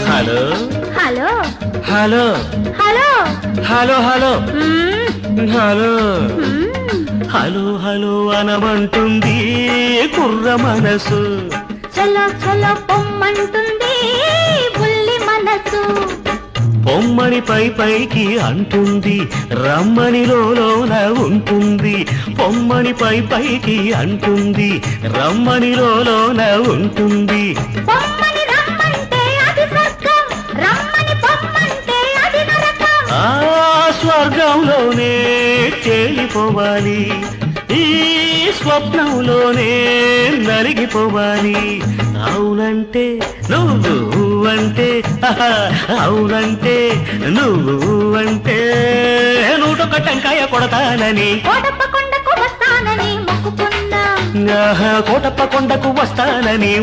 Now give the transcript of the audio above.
Hello hello hello hello hello hello hello మ్మ్. Hello hello అనమంటుంది కుర్ర మనసు. చలో చలో పొమ్మంటుంది బుల్లి మనసు. పొమ్మని పైకి అంటుంది రమ్మని లోన ఉంటుంది. పొమ్మని పైకి అంటుంది రమ్మని లోన ఉంటుంది. పొమ్మని రమ్మంటే అది స్వర్గం, రమ్మని పొమ్మంటే అది నరకం. ఆ స్వర్గంలోనే తేలిపోవాలి, ఈ స్వప్నంలోనే నలిగిపోవాలి. అవునంటే నువ్వు అంటే, అవునంటే నువ్వు అంటే, నూటొక్క టెంకాయ కొడతానని, కోటప్పకొండకు వస్తానని మొక్కుకున్నా. కోటప్ప కొండకు వస్తానని